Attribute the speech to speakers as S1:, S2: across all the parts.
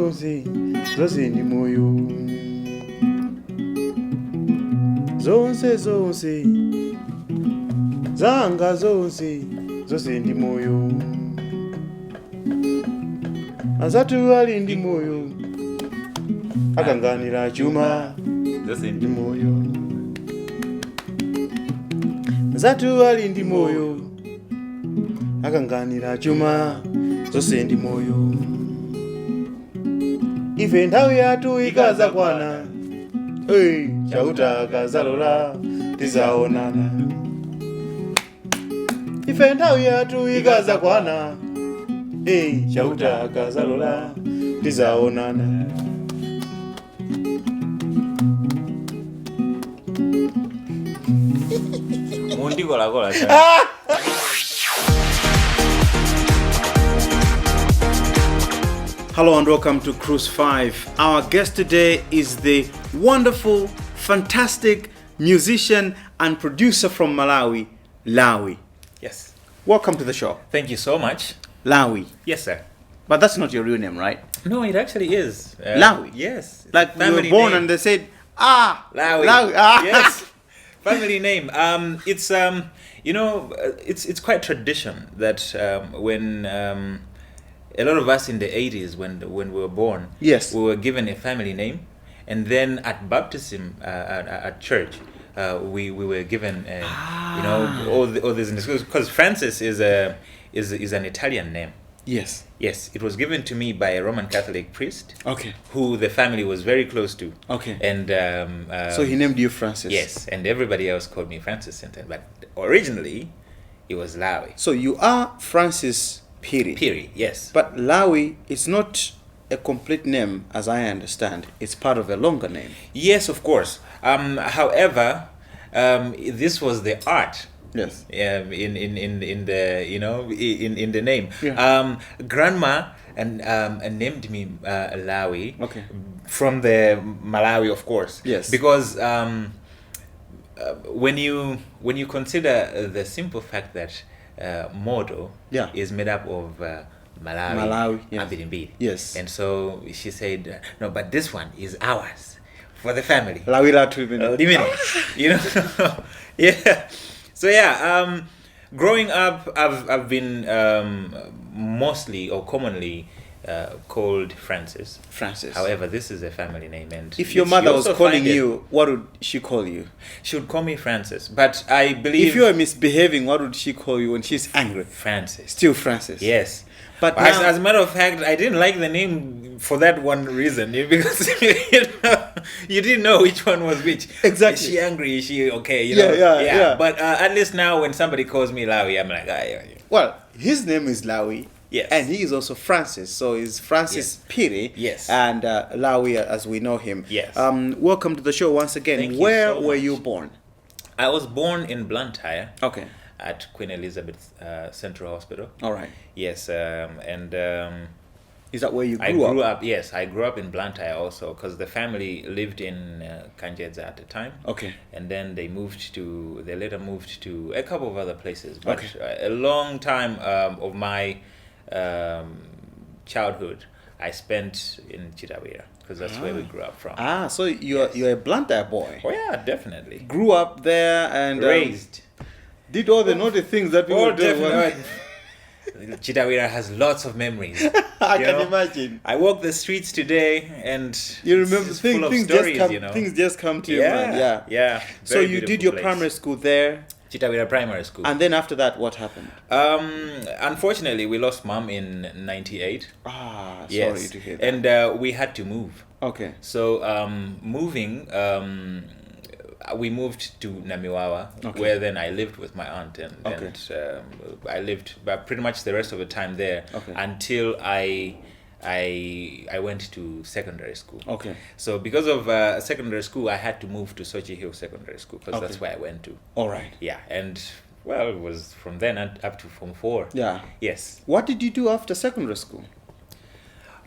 S1: zonse zose ndi moyo zonse zanga zonse zose ndi moyo azatu ali ndi moyo akanganira chuma zose ndi moyo azatu ali ndi moyo akanganira chuma zose ndi moyo ife nthawi yathu ikaza kwana chauta akazalola tizaonana ife nthawi yathu ikaza kwana chauta akazalola tizaonana
S2: mundikola
S1: Hello and welcome to Cruise 5. Our guest today is the wonderful, fantastic musician and producer from Malawi, Lawi.
S2: Yes.
S1: Welcome to the show.
S2: Thank you so much.
S1: Lawi.
S2: Yes, sir.
S1: But that's not your real name, right?
S2: No, it actually is.
S1: Lawi?
S2: Yes.
S1: Like you were born
S2: name.
S1: And they said,
S2: Lawi.
S1: Lawi.
S2: Yes. Family name. It's it's quite tradition that when a lot of us in the 80s when we were born,
S1: yes,
S2: we were given a family name, and then at baptism at church, we were given all these, because Francis is an Italian name.
S1: Yes.
S2: Yes, it was given to me by a Roman Catholic priest.
S1: Okay.
S2: Who the family was very close to.
S1: Okay.
S2: And
S1: so he named you Francis.
S2: Yes, and everybody else called me Francis, but originally it was Lawi.
S1: So you are Francis Phiri.
S2: Phiri, yes.
S1: But Lawi is not a complete name, as I understand. It's part of a longer name.
S2: Yes, of course. However, this was the art.
S1: Yes.
S2: In the name.
S1: Yeah.
S2: Grandma and named me Lawi.
S1: Okay.
S2: From the Malawi, of course.
S1: Yes.
S2: Because when you consider the simple fact that Modo is made up of Malawi,
S1: yes. Yes.
S2: And so she said, no, but this one is ours for the family.
S1: Lawi
S2: yeah. So yeah, growing up, I've been mostly or commonly called Francis.
S1: Francis.
S2: However, this is a family name, and
S1: if your mother was calling you, what would she call you?
S2: She would call me Francis, but I believe
S1: if you are misbehaving, what would she call you when she's angry?
S2: Francis.
S1: Still Francis.
S2: Yes.
S1: But
S2: now,
S1: now,
S2: as a matter of fact, I didn't like the name for that one reason, because you didn't know which one was which.
S1: Exactly.
S2: Is she angry? Is she okay?
S1: Yeah.
S2: But at least now, when somebody calls me Lawi, I'm like, yeah.
S1: Well, his name is Lawi.
S2: Yes.
S1: And he is also Francis. So he's Francis Phiri.
S2: Yes.
S1: And Lawi, as we know him.
S2: Yes.
S1: Welcome to the show once again.
S2: Thank
S1: Where
S2: you so
S1: were
S2: much.
S1: you born?
S2: I was born in Blantyre.
S1: Okay.
S2: At Queen Elizabeth Central Hospital.
S1: All right.
S2: Yes, and
S1: is that where you
S2: I
S1: grew
S2: up? Yes, I grew up in Blantyre also, because the family lived in Kanjedza at the time.
S1: Okay.
S2: And then they later moved to a couple of other places. But a long time of my childhood I spent in Chitawira, because that's where we grew up from.
S1: So you're a Blantyre boy.
S2: Oh yeah, definitely.
S1: Grew up there and
S2: raised.
S1: Did all the naughty things that we would do.
S2: Chitawira has lots of memories.
S1: I can imagine.
S2: I walk the streets today and
S1: you remember things just come to your mind.
S2: Yeah.
S1: So you did your primary school there?
S2: Chitawira Primary School.
S1: And then after that, what happened?
S2: Unfortunately, we lost Mom in 98.
S1: Sorry to hear that.
S2: And we had to move.
S1: Okay.
S2: So moving, we moved to Namiwawa, where then I lived with my aunt, and I lived pretty much the rest of the time there until I went to secondary school. Okay. So because of secondary school, I had to move to Sochi Hill Secondary School, because that's where I went to. All right. Yeah, and well, it was from then up to Form 4. Yeah. Yes.
S1: What did you do after secondary school?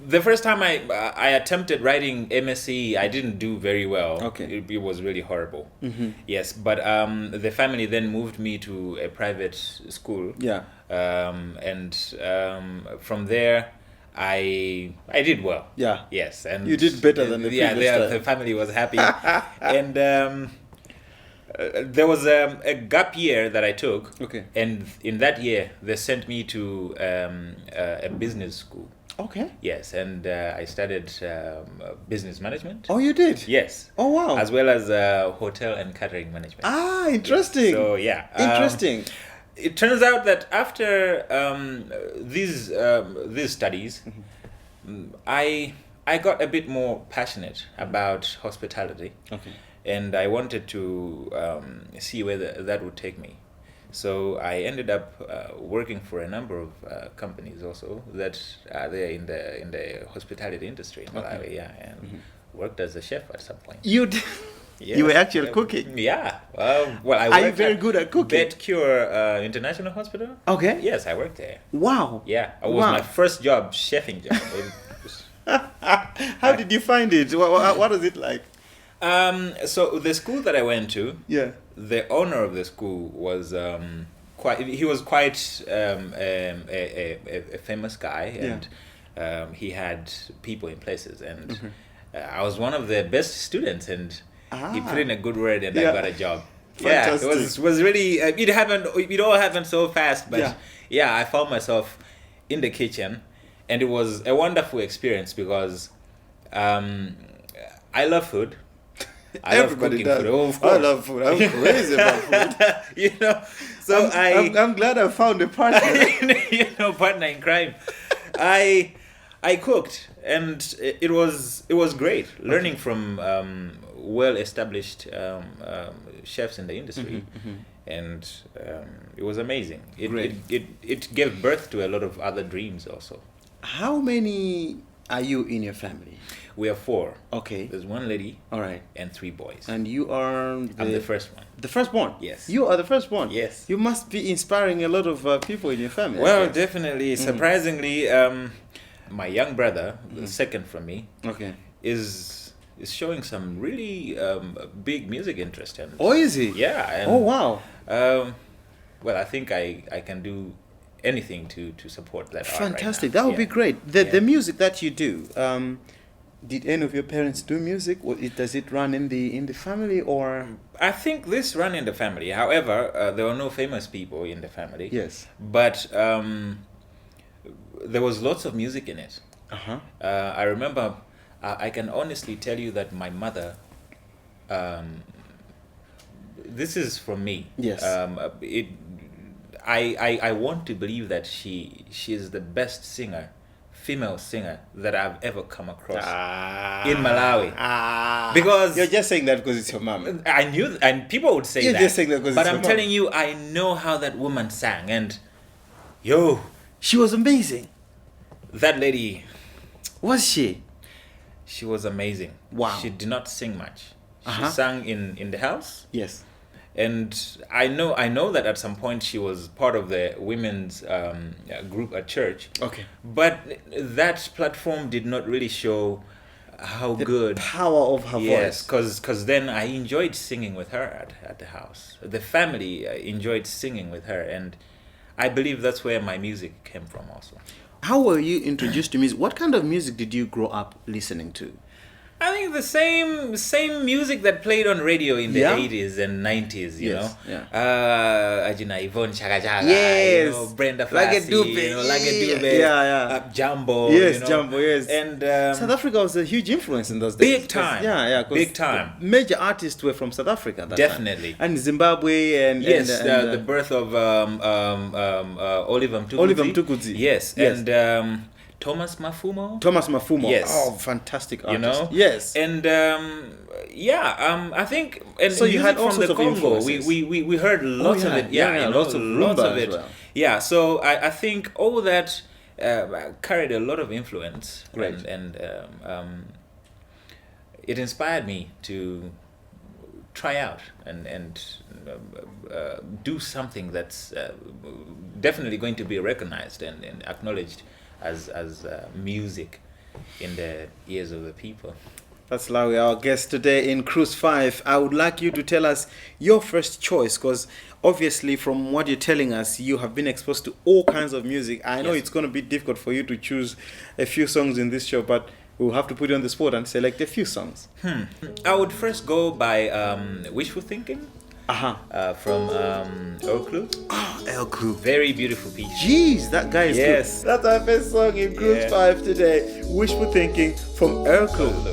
S2: The first time I attempted writing MSc, I didn't do very well. Okay. It was really horrible. Mm-hmm. Yes, but the family then moved me to a private school. Yeah. And from there, I did well.
S1: Yeah.
S2: Yes, and
S1: you did better than the previous time.
S2: The family was happy, and there was a gap year that I took.
S1: Okay.
S2: And in that year, they sent me to a business school.
S1: Okay.
S2: Yes, and I studied business management.
S1: Oh, you did?
S2: Yes.
S1: Oh, wow.
S2: As well as hotel and catering management.
S1: Ah, interesting.
S2: So yeah.
S1: Interesting.
S2: It turns out that after these studies, I got a bit more passionate about hospitality.
S1: Okay.
S2: And I wanted to see where that would take me. So I ended up working for a number of companies also that are there in the hospitality industry in Malawi. Okay. Yeah, and worked as a chef at some point.
S1: You did? Yes. You were actually cooking?
S2: Yeah. Well, I
S1: are you very good at cooking?
S2: Bed Cure International Hospital.
S1: Okay.
S2: Yes, I worked there.
S1: Wow.
S2: Yeah, it was my first job, chefing job.
S1: How did you find it? What was it like?
S2: So the school that I went to,
S1: yeah,
S2: the owner of the school was quite a famous guy, and he had people in places, and I was one of the best students, and he put in a good word, and I got a job.
S1: Fantastic.
S2: Yeah, it was really it all happened so fast, but I found myself in the kitchen, and it was a wonderful experience because I love food.
S1: Everybody does. Food. Oh, of course. I love food. I'm crazy about food.
S2: So
S1: I'm glad I found a partner.
S2: Partner in crime. I cooked, and it was great learning from well-established chefs in the industry, and it was amazing. It gave birth to a lot of other dreams also.
S1: How many are you in your family?
S2: We are 4.
S1: Okay.
S2: There's 1 lady.
S1: All right.
S2: And 3 boys.
S1: And you are
S2: I'm the first one.
S1: The firstborn?
S2: Yes.
S1: You are the firstborn?
S2: Yes.
S1: You must be inspiring a lot of people in your family.
S2: Well, definitely. Surprisingly, my young brother, the second from me, is showing some really big music interest. And
S1: oh, is he?
S2: Yeah. And,
S1: oh, wow.
S2: Well, I think I can do anything to support that.
S1: Fantastic. That would be great. The music that you do, did any of your parents do music? Does it run in the family, or?
S2: I think this ran in the family. However, there were no famous people in the family.
S1: Yes.
S2: But there was lots of music in it. I remember. I can honestly tell you that my mother. This is from me.
S1: Yes.
S2: I want to believe that she is the best female singer that I've ever come across in Malawi. Because
S1: you're just saying that because it's your mom.
S2: I knew, and people would say
S1: you're just saying that because
S2: but
S1: it's
S2: I'm
S1: your
S2: telling
S1: mom.
S2: you, I know how that woman sang, and
S1: she was amazing.
S2: That lady,
S1: was she?
S2: She was amazing.
S1: Wow.
S2: She did not sing much. She sang in the house.
S1: Yes.
S2: And I know that at some point she was part of the women's group at church.
S1: Okay.
S2: But that platform did not really show how
S1: the
S2: good
S1: power of her voice.
S2: Yes, because then I enjoyed singing with her at the house. The family enjoyed singing with her, and I believe that's where my music came from also.
S1: How were you introduced to music? What kind of music did you grow up listening to?
S2: I think the same music that played on radio in the 80s and 90s, you know.
S1: Yeah.
S2: Yvonne Chakhaza,
S1: yes.
S2: Brenda Fassie, Jumbo.
S1: Yes, Jumbo, yes.
S2: And
S1: South Africa was a huge influence in those days.
S2: Big time. Big time.
S1: Major artists were from South Africa at that
S2: Definitely.
S1: time. And Zimbabwe and
S2: the birth of Oliver Mtukudzi. Yes. And Thomas Mafumo. Yes.
S1: Oh, fantastic artist.
S2: You know?
S1: Yes.
S2: And I think
S1: so you had all
S2: from the Congo. We heard lots of it.
S1: Lots of it. Well.
S2: Yeah. So I think all that carried a lot of influence.
S1: Right.
S2: And it inspired me to try out and do something that's definitely going to be recognized and acknowledged as music in the ears of the people.
S1: That's Lawi, our guest today in Cruise 5. I would like you to tell us your first choice, because obviously from what you're telling us, you have been exposed to all kinds of music. I know it's going to be difficult for you to choose a few songs in this show, but we'll have to put you on the spot and select a few songs.
S2: I would first go by Wishful Thinking. From El Club.
S1: Oh, El Club.
S2: Very beautiful piece.
S1: Jeez, that guy is good. That's our first song in Cruise 5 today. Wishful Thinking from El Club.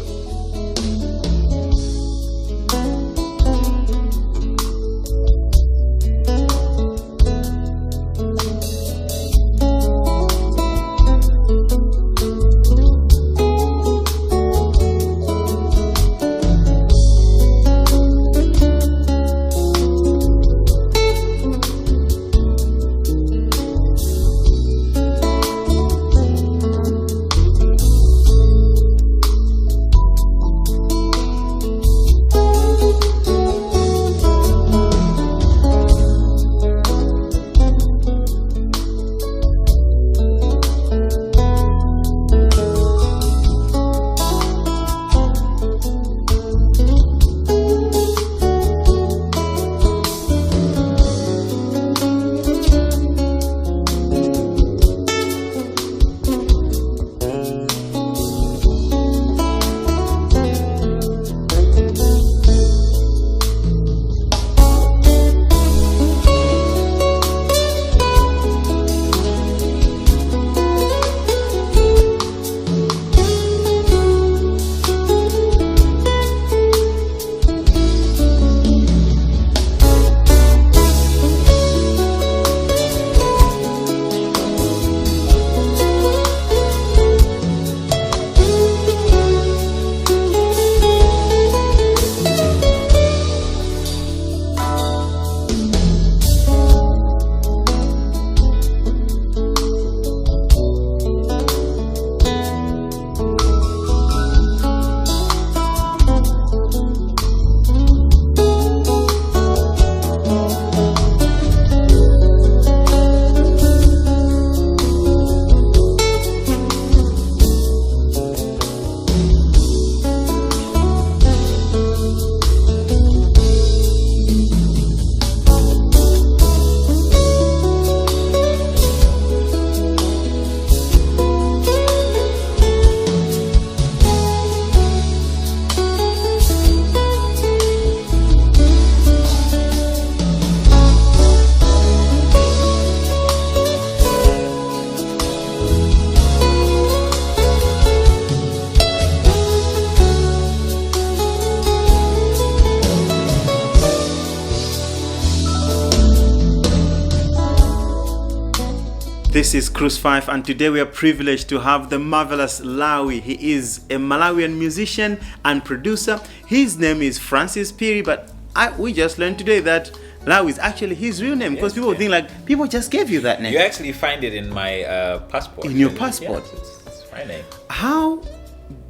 S1: This is Cruise 5, and today we are privileged to have the marvelous Lawi. He is a Malawian musician and producer. His name is Francis Phiri, but we just learned today that Lawi is actually his real name, because people think like people just gave you that name.
S2: You actually find it in my passport.
S1: In your passport?
S2: Yes, it's my name.
S1: How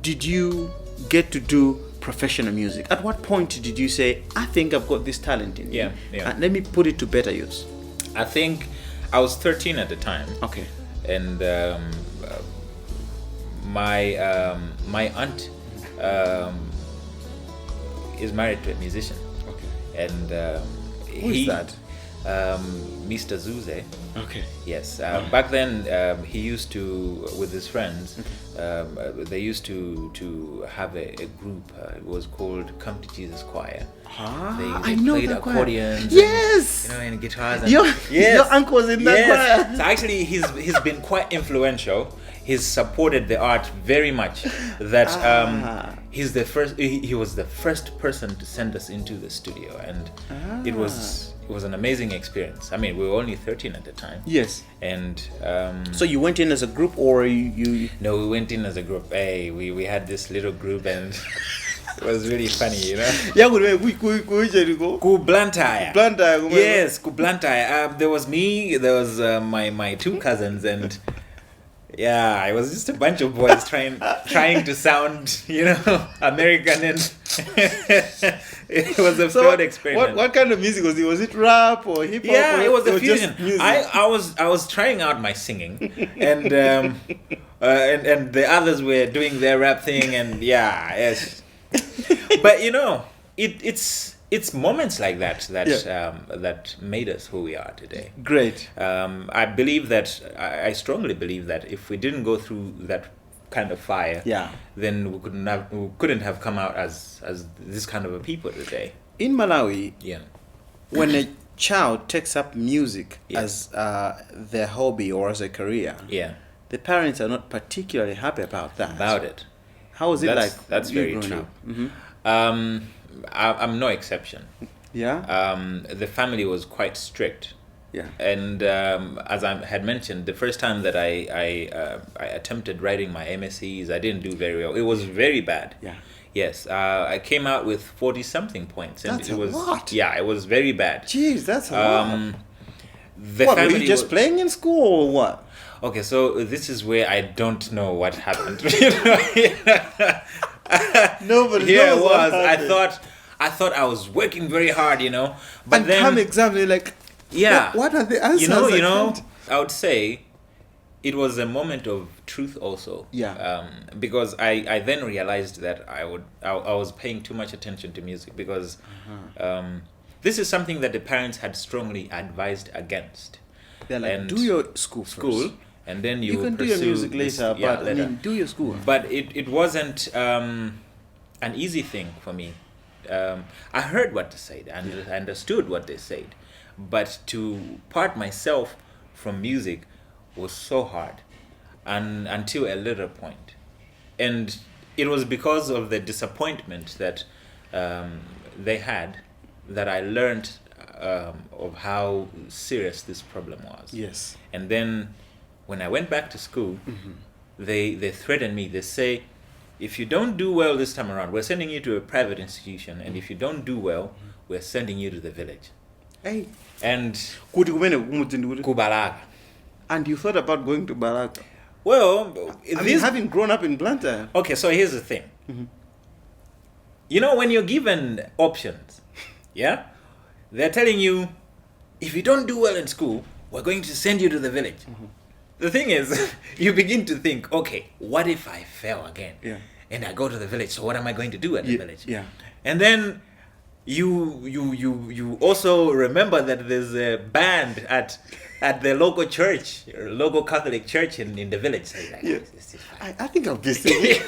S1: did you get to do professional music? At what point did you say, I think I've got this talent in me? And let me put it to better use?
S2: I think I was 13 at the time.
S1: Okay.
S2: And my aunt is married to a musician.
S1: Okay.
S2: And
S1: who is that?
S2: Mr. Zuze.
S1: Okay.
S2: Yes. Back then, he used to, with his friends, they used to have a group. It was called Come to Jesus Choir. They played accordions.
S1: Yes.
S2: And guitars. And,
S1: your uncle was in that choir.
S2: So actually, he's been quite influential. He's supported the art very much. That he's the first. He was the first person to send us into the studio, and it was an amazing experience. I mean, we were only 13 at the time.
S1: Yes.
S2: And
S1: so you went in as a group, or you?
S2: No, we went in as a group. Hey, we had this little group, and it was really funny,
S1: Yeah,
S2: Ku Blantyre.
S1: Blantyre.
S2: Yes, Ku Blantyre. There was me. There was my two cousins, and yeah, it was just a bunch of boys trying to sound, American, and it was a flawed experiment.
S1: What kind of music was it? Was it rap or hip hop?
S2: Yeah, it was a fusion. I was trying out my singing, and the others were doing their rap thing, and yes. But you know, it's moments like that that made us who we are today.
S1: Great.
S2: I strongly believe that if we didn't go through that kind of fire, then we couldn't have come out as this kind of a people today.
S1: In Malawi,
S2: Yeah.
S1: when a child takes up music as their hobby or as a career, the parents are not particularly happy about that.
S2: About it.
S1: How is it like?
S2: That's very true. I'm no exception.
S1: Yeah.
S2: The family was quite strict.
S1: Yeah.
S2: And as I had mentioned, the first time that I attempted writing my MSCs, I didn't do very well. It was very bad.
S1: Yeah.
S2: Yes, I came out with 40-something points. And
S1: That's
S2: it was,
S1: a lot.
S2: Yeah, it was very bad.
S1: Jeez, that's a lot.
S2: The
S1: What,
S2: family
S1: were you just playing in school or what?
S2: Okay, so this is where I don't know what happened.
S1: Nobody
S2: Here
S1: knows
S2: I
S1: what
S2: was.
S1: happened.
S2: I thought I was working very hard, you know. But
S1: And
S2: then
S1: come exam, you're like,
S2: yeah,
S1: what are the answers?
S2: you know, I would say it was a moment of truth also.
S1: Yeah.
S2: Because I then realized that I was paying too much attention to music because this is something that the parents had strongly advised against.
S1: They're like,
S2: And
S1: do your school first.
S2: And then
S1: You can do your music later, but I mean, do your school.
S2: But it wasn't an easy thing for me. I heard what they said and I understood what they said, but to part myself from music was so hard, and until a later point, and it was because of the disappointment that they had that I learned of how serious this problem was.
S1: Yes.
S2: And then when I went back to school, they threatened me. They say, if you don't do well this time around, we're sending you to a private institution, and if you don't do well, we're sending you to the village.
S1: Hey.
S2: And
S1: Kubalaga. And you thought about going to Balaga?
S2: Well,
S1: I mean, having grown up in Blantyre.
S2: Okay, so here's the thing. You know, when you're given options, yeah, they're telling you, if you don't do well in school, we're going to send you to the village. The thing is, you begin to think, okay, what if I fail again?
S1: Yeah.
S2: And I go to the village, so what am I going to do at the village?
S1: Yeah.
S2: And then you also remember that there's a band at the local church, or local Catholic church in the village. So you're like, this is fine.
S1: I think I'll be singing.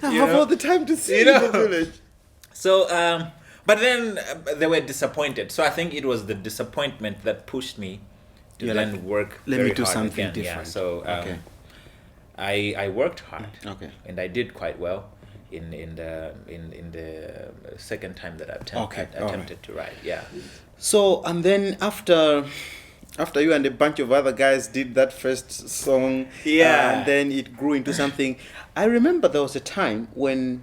S1: I have all the time to sing in the village.
S2: So, but then they were disappointed. So I think it was the disappointment that pushed me to then work
S1: Let
S2: very
S1: me do
S2: hard
S1: something
S2: again.
S1: different.
S2: Yeah. So I worked hard.
S1: Okay.
S2: And I did quite well in the second time that I attempted to write. Yeah.
S1: So, and then after you and a bunch of other guys did that first song, and then it grew into something. I remember there was a time when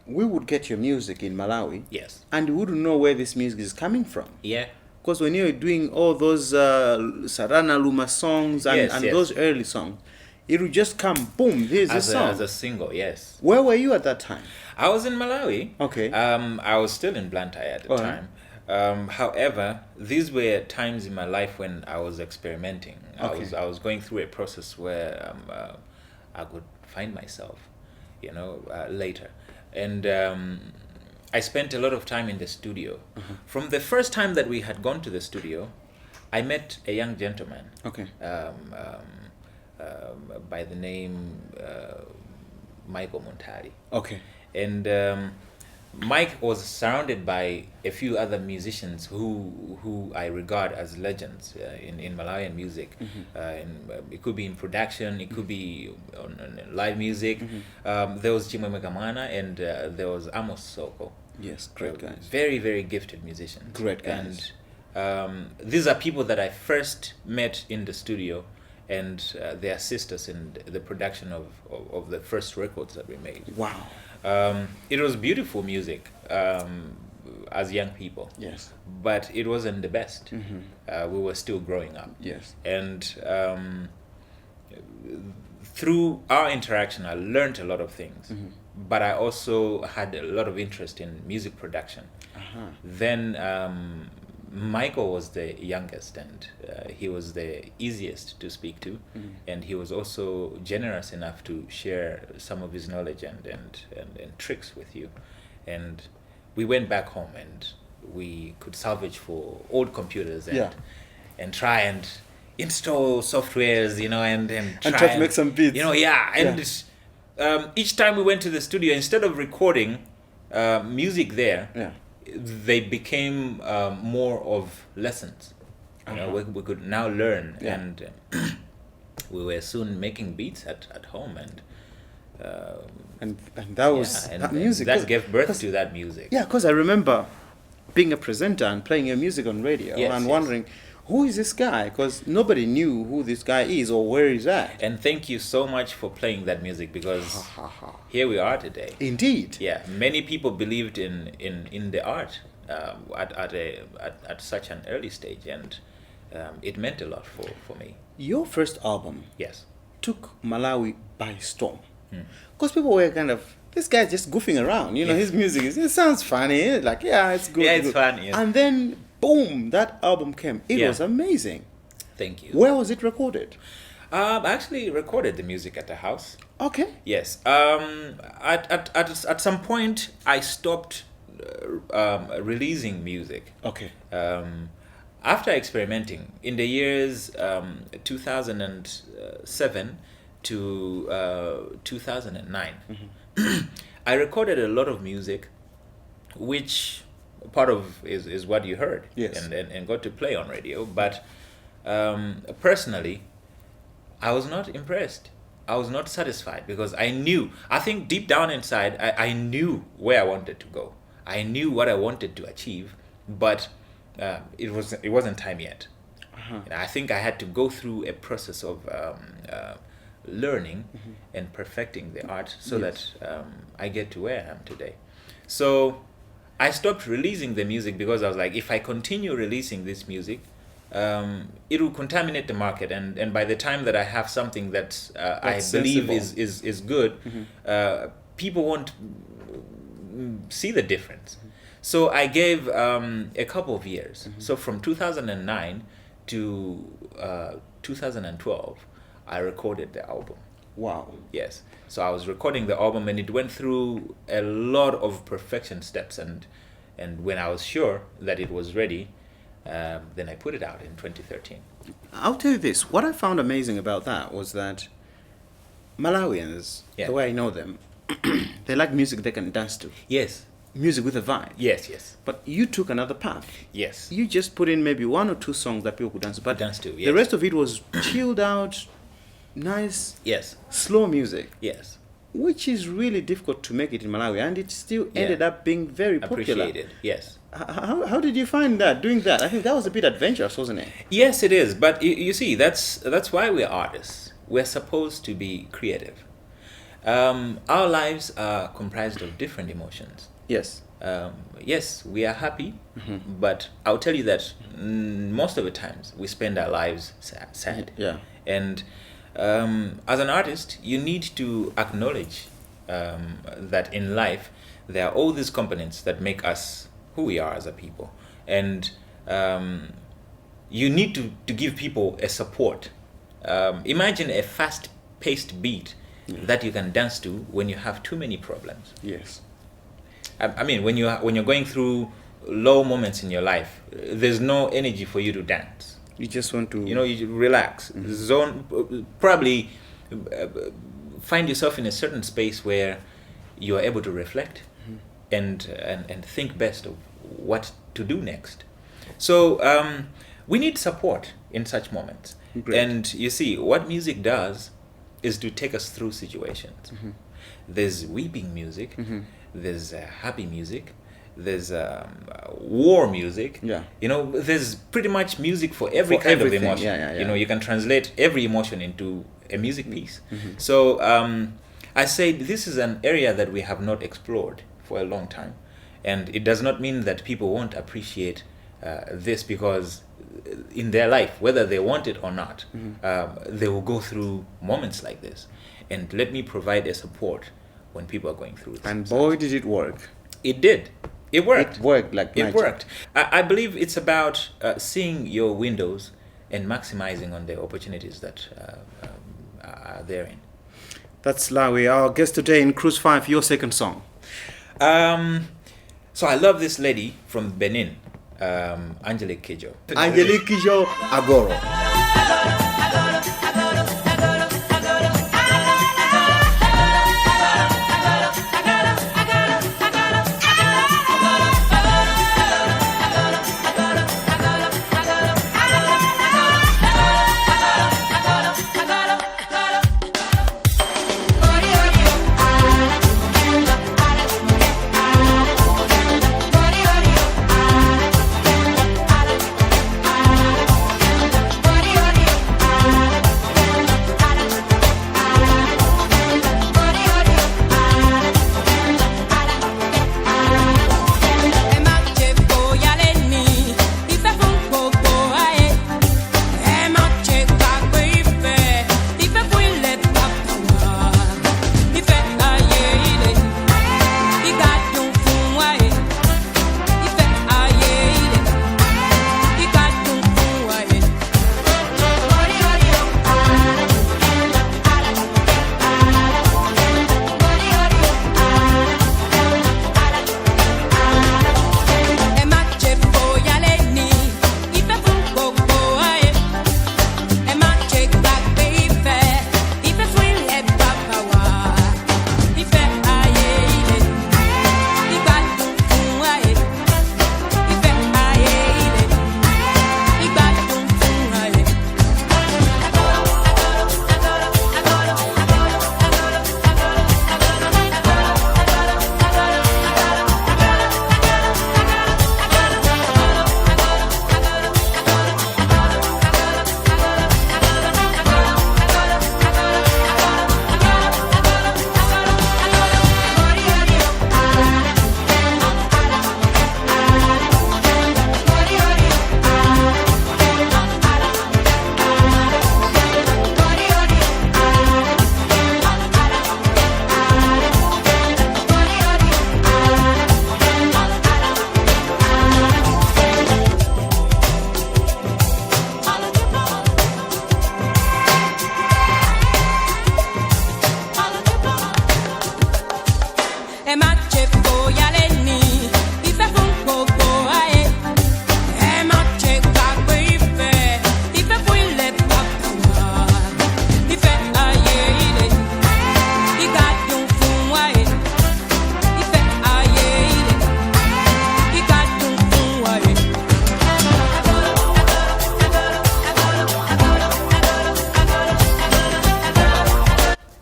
S1: we would get your music in Malawi.
S2: Yes.
S1: And we wouldn't know where this music is coming from.
S2: Yeah.
S1: Because when you were doing all those Sarana Luma songs and those early songs, it would just come, boom, here's a song.
S2: As a single, yes.
S1: Where were you at that time?
S2: I was in Malawi.
S1: Okay.
S2: I was still in Blantyre at the time. However, these were times in my life when I was experimenting.
S1: Okay.
S2: I was going through a process where I could find myself, later. And I spent a lot of time in the studio. From the first time that we had gone to the studio, I met a young gentleman.
S1: Okay.
S2: By the name Michael Montari.
S1: Okay.
S2: And Mike was surrounded by a few other musicians who I regard as legends in Malawian music. And it could be in production, it could be on live music. There was Chimwe Megamana and there was Amos Soko.
S1: Yes, great guys.
S2: Very, very gifted musicians.
S1: Great guys.
S2: And these are people that I first met in the studio, and they assist us in the production of the first records that we made.
S1: Wow.
S2: It was beautiful music as young people.
S1: Yes.
S2: But it wasn't the best. We were still growing up.
S1: Yes.
S2: And through our interaction, I learned a lot of things. But I also had a lot of interest in music production. Then Michael was the youngest, and he was the easiest to speak to, and he was also generous enough to share some of his knowledge and tricks with you. And we went back home, and we could salvage for old computers and try and install softwares, and
S1: try to make some beats.
S2: Each time we went to the studio, instead of recording music there, they became more of lessons. We could now learn, and we were soon making beats at home, and
S1: that was that music
S2: that gave birth to that music.
S1: Yeah, because I remember being a presenter and playing your music on radio and wondering, who is this guy? Because nobody knew who this guy is or where he's at.
S2: And thank you so much for playing that music, because here we are today.
S1: Indeed.
S2: Yeah, many people believed in the art at such an early stage, and it meant a lot for me.
S1: Your first album took Malawi by storm. Because people were kind of, this guy's just goofing around. His music, it sounds funny. Like, it's good.
S2: Yeah, it's fun. Yeah.
S1: And then, boom, that album came. It was amazing.
S2: Thank you.
S1: Where was it recorded?
S2: I actually recorded the music at the house.
S1: Okay.
S2: Yes. At some point, I stopped releasing music.
S1: Okay.
S2: After experimenting in the years 2007 to 2009, I recorded a lot of music, which part of is what you heard and got to play on radio. But personally, I was not impressed. I was not satisfied, because I think deep down inside, I knew where I wanted to go. I knew what I wanted to achieve, but it wasn't time yet. And I think I had to go through a process of learning and perfecting the art so that I get to where I am today. So I stopped releasing the music, because I was like, if I continue releasing this music, it will contaminate the market, and by the time that I have something that I believe is good, people won't see the difference. So I gave a couple of years. So from 2009 to 2012, I recorded the album.
S1: Wow.
S2: Yes. So I was recording the album, and it went through a lot of perfection steps, and when I was sure that it was ready, then I put it out in 2013.
S1: I'll tell you this. What I found amazing about that was that Malawians, the way I know them, they like music they can dance to.
S2: Yes.
S1: Music with a vibe.
S2: Yes.
S1: But you took another path.
S2: Yes.
S1: You just put in maybe one or two songs that people could dance to. But
S2: yes.
S1: The rest of it was chilled out, nice, slow music.
S2: Yes.
S1: Which is really difficult to make it in Malawi, and it still ended up being very popular.
S2: Appreciated, yes.
S1: How did you find that, doing that? I think that was a bit adventurous, wasn't it?
S2: Yes, it is. But you see, that's why we're artists. We're supposed to be creative. Our lives are comprised of different emotions.
S1: Yes.
S2: Yes, we are happy, but I'll tell you that most of the times we spend our lives sad.
S1: Yeah.
S2: And as an artist, you need to acknowledge that in life there are all these components that make us who we are as a people, and you need to give people a support. Imagine a fast-paced beat that you can dance to when you have too many problems.
S1: Yes.
S2: I mean, when you're going through low moments in your life, there's no energy for you to dance.
S1: You just want to...
S2: you relax. Zone, probably find yourself in a certain space where you are able to reflect and think best of what to do next. So we need support in such moments.
S1: Great.
S2: And you see, what music does is to take us through situations. There's weeping music, there's happy music, there's war music. Yeah. There's pretty much music for every kind of emotion. Yeah. You can translate every emotion into a music piece. So I say this is an area that we have not explored for a long time, and it does not mean that people won't appreciate this, because in their life, whether they want it or not, they will go through moments like this. And let me provide a support when people are going through this.
S1: And boy, did it work.
S2: It did. It worked.
S1: It worked like magic.
S2: It worked. I believe it's about seeing your windows and maximizing on the opportunities that are therein.
S1: That's Lawi, our guest today in Cruise 5, your second song.
S2: So I love this lady from Benin, Angelique Kidjo.
S1: Angelique Kidjo Agoro.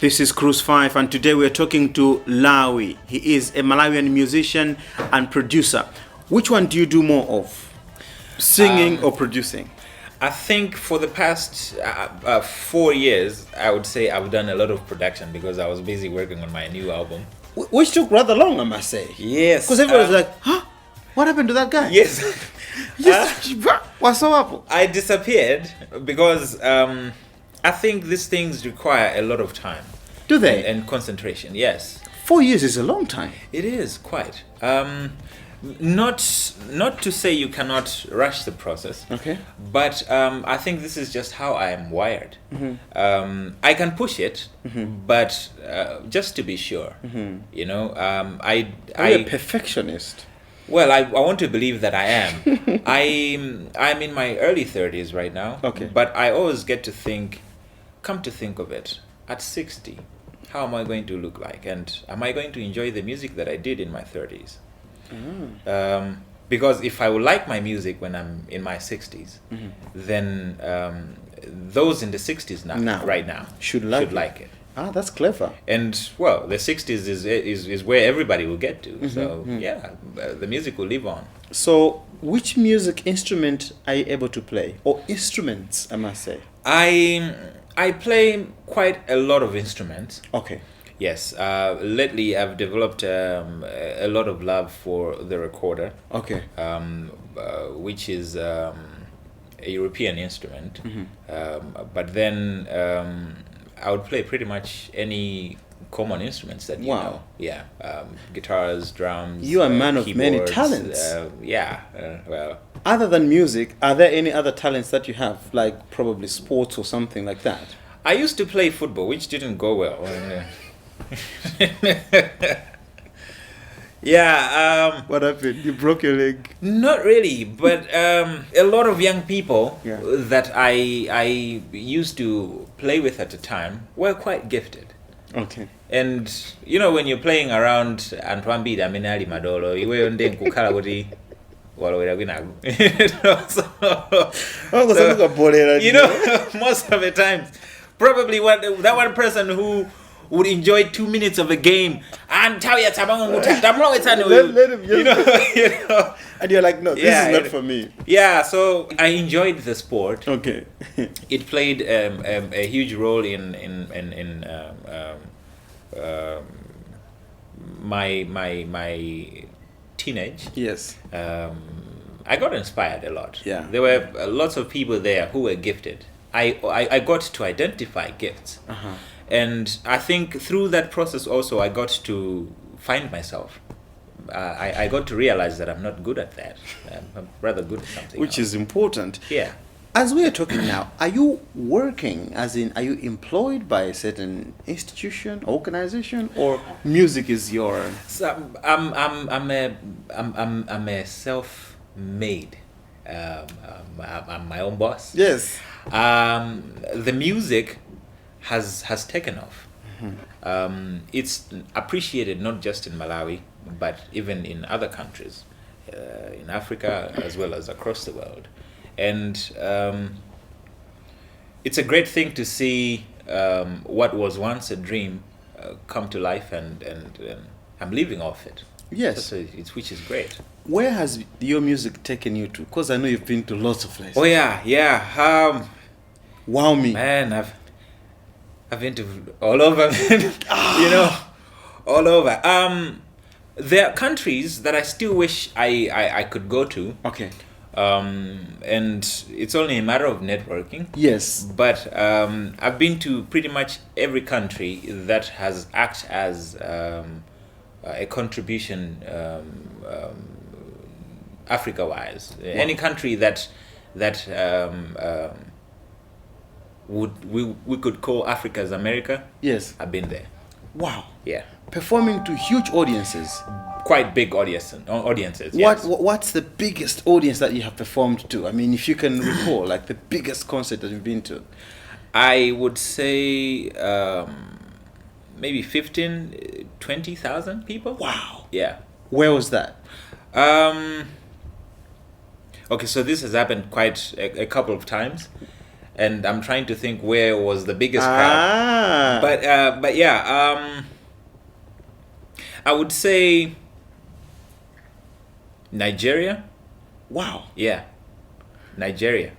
S1: This is Cruise 5, and today we are talking to Lawi. He is a Malawian musician and producer. Which one do you do more of? Singing or producing?
S2: I think for the past 4 years, I would say I've done a lot of production because I was busy working on my new album.
S1: Which took rather long, I must say.
S2: Yes.
S1: Because everyone was like, huh? What happened to that guy?
S2: Yes.
S1: What's up?
S2: I disappeared because I think these things require a lot of time.
S1: Do they?
S2: And concentration, yes.
S1: 4 years is a long time.
S2: It is, quite. Not to say you cannot rush the process.
S1: Okay.
S2: But I think this is just how I am wired. Mm-hmm. I can push it, but just to be sure, you know,
S1: Are you a perfectionist?
S2: Well, I want to believe that I am. I'm in my early 30s right now.
S1: Okay.
S2: But I always get to come to think of it, at 60, how am I going to look like? And am I going to enjoy the music that I did in my 30s? Because if I would like my music when I'm in my 60s, then those in the 60s right now should like it.
S1: Ah, that's clever.
S2: And well, the 60s is where everybody will get to. So yeah, the music will live on.
S1: So which music instrument are you able to play? Or instruments, I must say?
S2: I play quite a lot of instruments.
S1: Okay.
S2: Yes. Lately, I've developed a lot of love for the recorder.
S1: Okay.
S2: Which is a European instrument. But then I would play pretty much any common instruments that you know. Yeah, guitars, drums.
S1: You are a man of many talents.
S2: Well.
S1: Other than music, are there any other talents that you have, like probably sports or something like that?
S2: I used to play football, which didn't go well. Yeah.
S1: What happened? You broke your leg?
S2: Not really, but a lot of young people that I used to play with at the time were quite gifted.
S1: Okay.
S2: And you know, when you're playing around Antwambida Minali Madolo, you were on kukala kuti walowera kwinaku. You know, most of the times, probably that one person who would enjoy 2 minutes of a game and let him, you know,
S1: and you're like, no, this is not for me.
S2: Yeah, so I enjoyed the sport.
S1: Okay.
S2: It played a huge role in my teenage.
S1: Yes.
S2: I got inspired a lot.
S1: Yeah.
S2: There were lots of people there who were gifted. I got to identify gifts.
S1: Uh-huh.
S2: And I think through that process also I got to find myself. I got to realize that I'm not good at that. I'm rather good at something
S1: Which
S2: else.
S1: is important.
S2: Yeah.
S1: As we are talking now, are you working, as in, are you employed by a certain institution, organization, or music is your...
S2: So I'm a self-made. I'm my own boss.
S1: Yes.
S2: The music has taken off.
S1: Mm-hmm.
S2: It's appreciated not just in Malawi, but even in other countries, in Africa as well as across the world. And it's a great thing to see what was once a dream come to life, and I'm living off it.
S1: Yes.
S2: So which is great.
S1: Where has your music taken you to? Because I know you've been to lots of places.
S2: Oh yeah.
S1: Wow me.
S2: Man, I've been to all over, you know, all over. There are countries that I still wish I could go to.
S1: Okay.
S2: And it's only a matter of networking.
S1: Yes.
S2: But I've been to pretty much every country that has acted as a contribution Africa-wise. Wow. Any country that we could call Africa's America.
S1: Yes.
S2: I've been there.
S1: Wow.
S2: Yeah.
S1: Performing to huge audiences.
S2: Quite big audiences. Yes.
S1: What's the biggest audience that you have performed to? I mean, if you can recall, like the biggest concert that you've been to.
S2: I would say maybe 20,000 people.
S1: Wow.
S2: Yeah.
S1: Where was that?
S2: Okay, so this has happened quite a couple of times, and I'm trying to think where was the biggest crowd. But yeah, I would say Nigeria.
S1: Wow.
S2: Yeah, Nigeria.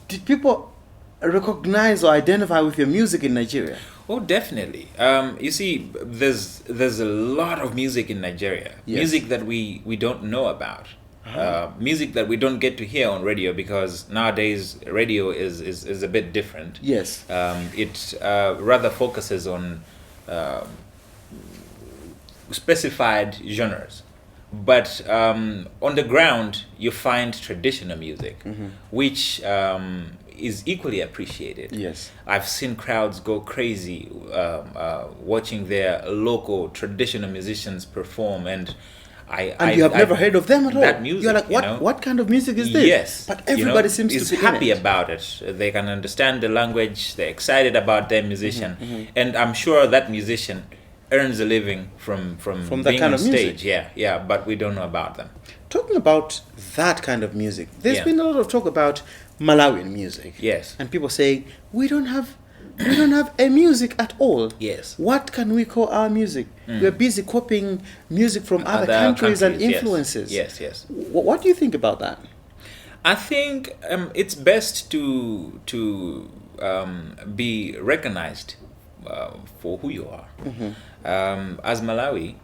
S1: Did people recognize or identify with your music in Nigeria?
S2: Oh, definitely. You see, there's a lot of music in Nigeria.
S1: Yes.
S2: Music that we don't know about. Music that we don't get to hear on radio, because nowadays radio is a bit different.
S1: Yes.
S2: It rather focuses on specified genres. But on the ground, you find traditional music, which is equally appreciated.
S1: Yes.
S2: I've seen crowds go crazy watching their local traditional musicians perform, and
S1: you have never heard of them at all.
S2: That music,
S1: you're like, what kind of music is this?
S2: Yes,
S1: but everybody seems
S2: is
S1: to be
S2: happy
S1: in it.
S2: about it. They can understand the language. They're excited about their musician, and I'm sure that musician earns a living from
S1: that
S2: being
S1: kind
S2: on
S1: of music.
S2: stage. Yeah, but we don't know about them.
S1: Talking about that kind of music, there's been a lot of talk about Malawian music.
S2: Yes.
S1: And people say we don't have a music at all.
S2: Yes.
S1: What can we call our music? We're busy copying music from other countries and influences.
S2: Yes.
S1: What do you think about that?
S2: I think it's best to be recognized for who you are. As Malawi,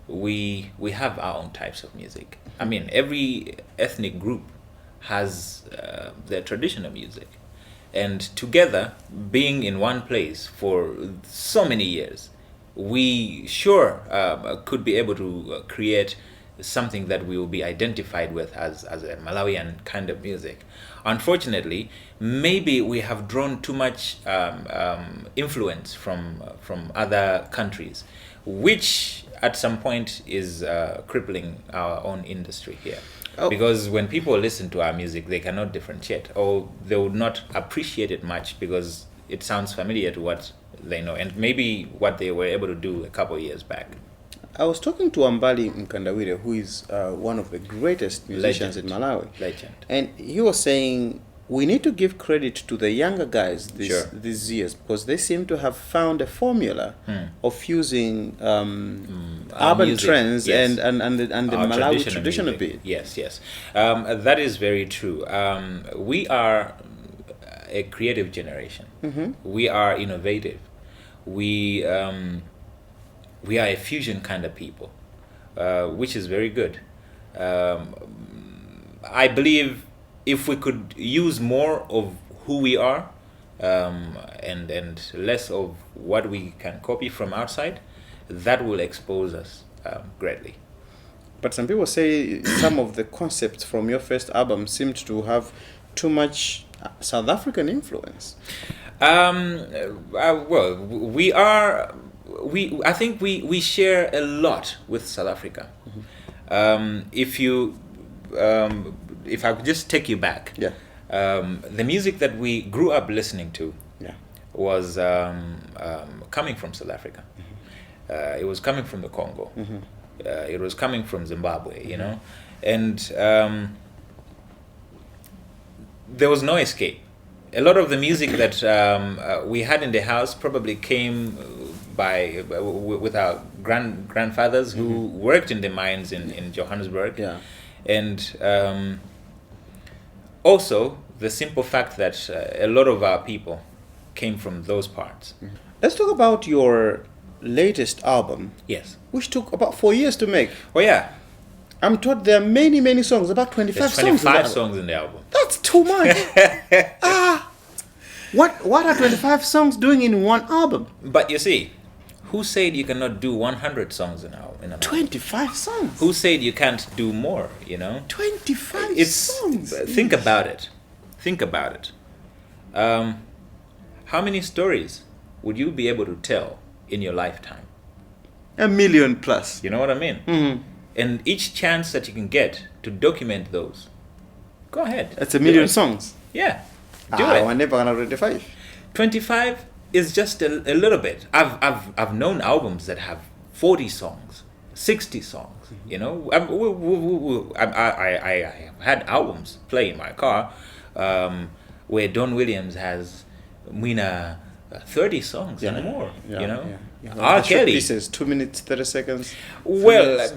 S2: we have our own types of music. I mean, every ethnic group has their traditional music, and together, being in one place for so many years, we sure could be able to create something that we will be identified with as a Malawian kind of music. Unfortunately, maybe we have drawn too much influence from other countries, which at some point is crippling our own industry here. Oh. Because when people listen to our music, they cannot differentiate, or they would not appreciate it much because it sounds familiar to what they know, and maybe what they were able to do a couple of years back.
S1: I was talking to Ambali Mkandawire, who is one of the greatest musicians in Malawi.
S2: Legend.
S1: And he was saying we need to give credit to the younger guys these years, because they seem to have found a formula of fusing urban music, trends and the Malawi traditional beat.
S2: Yes, yes. That is very true. We are a creative generation. Mm-hmm. We are innovative. We are a fusion kind of people, which is very good. I believe if we could use more of who we are and less of what we can copy from outside, that will expose us greatly.
S1: But some people say some of the concepts from your first album seemed to have too much South African influence.
S2: Well, I think we share a lot with South Africa. Mm-hmm. If I could just take you back, the music that we grew up listening to was coming from South Africa. Mm-hmm. It was coming from the Congo. Mm-hmm. It was coming from Zimbabwe, you know, and there was no escape. A lot of the music that we had in the house probably came with our grandfathers who worked in the mines in Johannesburg. Yeah. And also the simple fact that a lot of our people came from those parts. Mm-hmm.
S1: Let's talk about your latest album.
S2: Yes.
S1: Which took about 4 years to make.
S2: Oh yeah.
S1: I'm told there are many, many songs, about 25 songs.
S2: 25 songs in the album.
S1: That's too much. What are 25 songs doing in one album?
S2: But you see, who said you cannot do 100 songs in an album?
S1: 25 songs?
S2: Who said you can't do more, you know?
S1: 25 songs?
S2: Think about it. Think about it. How many stories would you be able to tell in your lifetime?
S1: 1 million plus.
S2: You know what I mean? Mm-hmm. And each chance that you can get to document those, go ahead.
S1: That's 1 million songs?
S2: Yeah. Do it.
S1: I'm never gonna 25.
S2: 25 is just a little bit. I've known albums that have 40 songs, 60 songs. You know, I had albums play in my car where Don Williams has Mwina 30 songs and more. Yeah, you know, R. Kelly
S1: pieces 2 minutes 30 seconds.
S2: Well,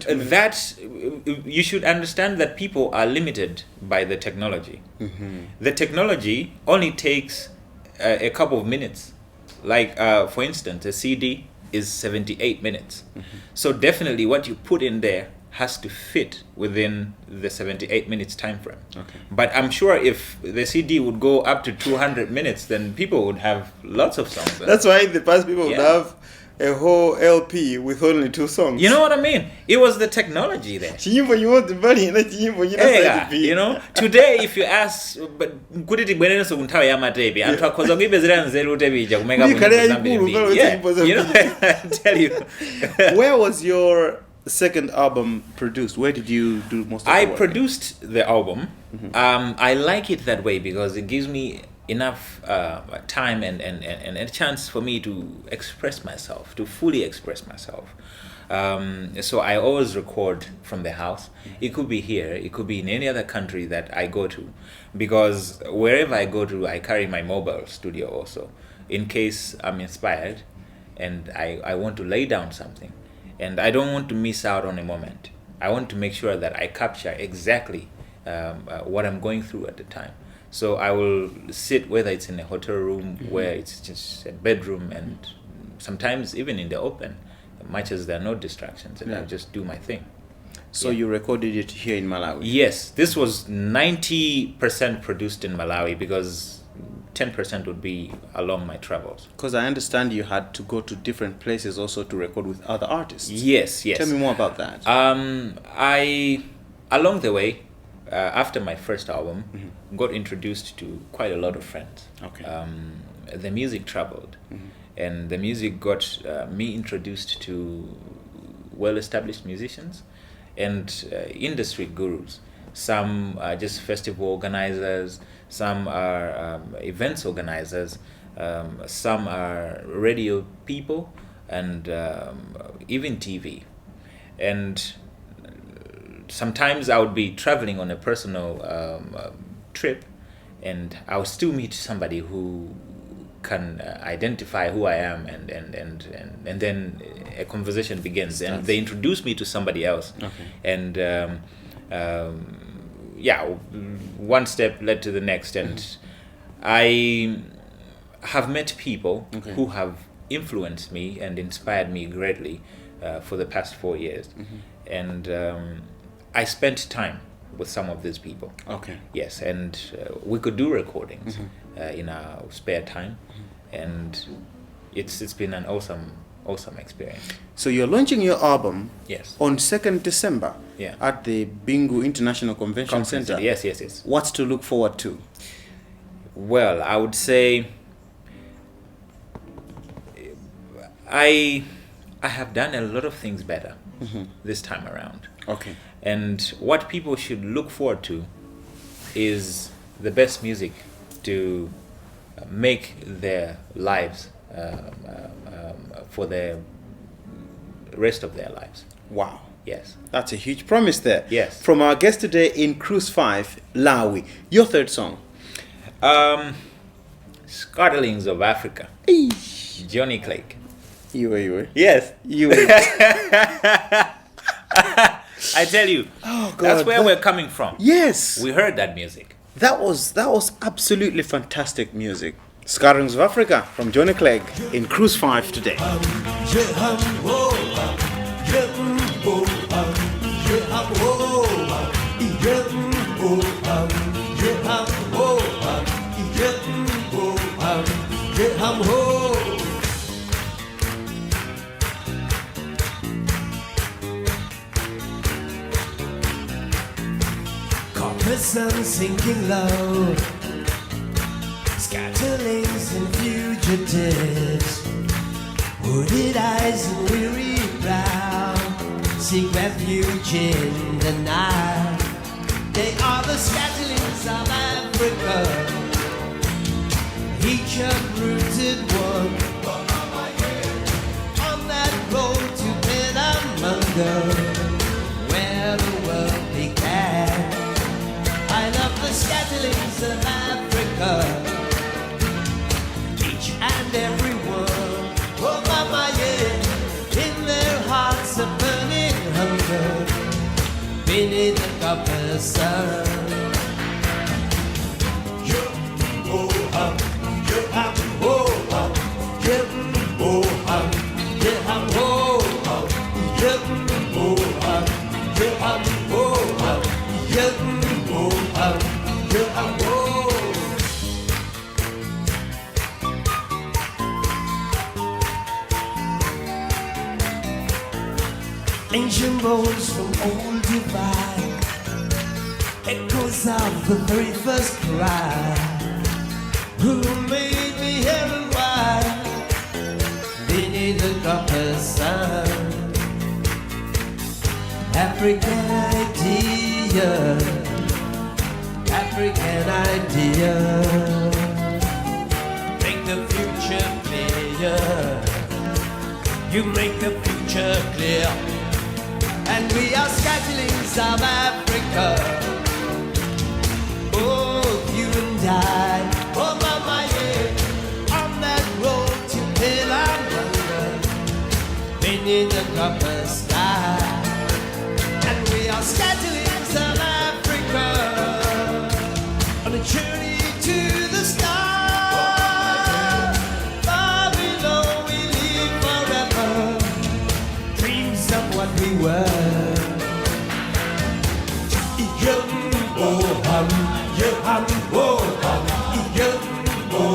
S2: you should understand that people are limited by the technology. Mm-hmm. The technology only takes a couple of minutes. Like for instance, a CD is 78 minutes. Mm-hmm. So definitely what you put in there has to fit within the 78 minutes time frame. Okay. But I'm sure if the CD would go up to 200 minutes, then people would have lots of songs.
S1: That's why in the past people would have a whole LP with only 2 songs.
S2: You know what I mean? It was the technology there.
S1: You want the money,
S2: you know, today if you ask, but could it be you know, I tell you.
S1: Where was your second album produced? Where did you do most of the work?
S2: I produced the album. Mm-hmm. I like it that way because it gives me enough time and a chance for me to express myself, to fully express myself. So I always record from the house. It could be here, it could be in any other country that I go to, because wherever I go to, I carry my mobile studio also, in case I'm inspired and I want to lay down something and I don't want to miss out on a moment. I want to make sure that I capture exactly what I'm going through at the time. So I will sit, whether it's in a hotel room, where it's just a bedroom, and sometimes even in the open, much as there are no distractions, and I'll just do my thing.
S1: So you recorded it here in Malawi?
S2: Yes, this was 90% produced in Malawi because 10% would be along my travels.
S1: Because I understand you had to go to different places also to record with other artists.
S2: Yes.
S1: Tell me more about that.
S2: Along the way, after my first album, got introduced to quite a lot of friends.
S1: Okay.
S2: The music traveled, and the music got me introduced to well-established musicians and industry gurus. Some are just festival organizers, some are events organizers, some are radio people, and even TV. And sometimes I would be traveling on a personal trip, and I would still meet somebody who can identify who I am, and then a conversation begins, and they introduce me to somebody else.
S1: Okay.
S2: And one step led to the next, and I have met people who have influenced me and inspired me greatly for the past 4 years. And I spent time with some of these people.
S1: Okay.
S2: Yes, and we could do recordings in our spare time, and it's been an awesome experience.
S1: So you're launching your album on 2nd December at the Bingu International Convention Center.
S2: Yes.
S1: What's to look forward to?
S2: Well, I would say I have done a lot of things better this time around.
S1: Okay.
S2: And what people should look forward to is the best music to make their lives for the rest of their lives.
S1: Wow.
S2: Yes.
S1: That's a huge promise there.
S2: Yes.
S1: From our guest today in Cruise 5, Lawi. Your third song?
S2: Scatterlings of Africa. Johnny Clegg.
S1: You.
S2: Yes.
S1: You.
S2: I tell you, that's where we're coming from.
S1: Yes.
S2: We heard that music.
S1: That was absolutely fantastic music. Scatterings of Africa from Johnny Clegg in Cruise 5 today.
S3: The sun sinking low, scatterlings and fugitives, wooded eyes and weary brow, seek refuge in the night. They are the scatterlings of Africa, each uprooted one, on that road to Penamunger, where the world began. I love the scatterlings of Africa, each and every one. Oh mama, yeah, in their hearts a burning hunger, beneath the copper sun. Ancient bones from old divide, echoes of the very first cry. Who made me hair and white beneath the copper sun? African idea, African idea, make the future clear. You make the future clear. And we are scatterlings of Africa. Oh, you and I. Oh, mama, yeah. On that road to Penamunger, beneath the copper sky. And we are scatterlings of Africa, on a journey to the stars. Far below we live forever, dreams of what we were. Oh,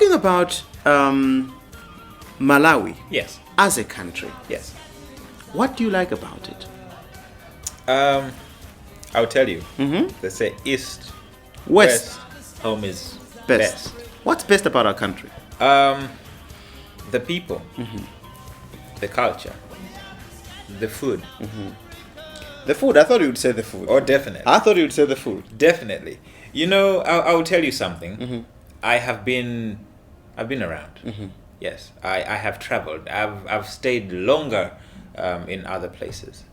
S1: Talking about Malawi
S2: Yes.
S1: as a country,
S2: Yes.
S1: what do you like about it?
S2: I'll tell you. They say East,
S1: West,
S2: home is
S1: best. What's best about our country?
S2: The people, the culture, the food.
S1: The food. I thought you would say the food.
S2: Oh, definitely.
S1: I thought you would say the food.
S2: Definitely. You know, I'll tell you something. I have been around. Yes, I have traveled. I've stayed longer in other places.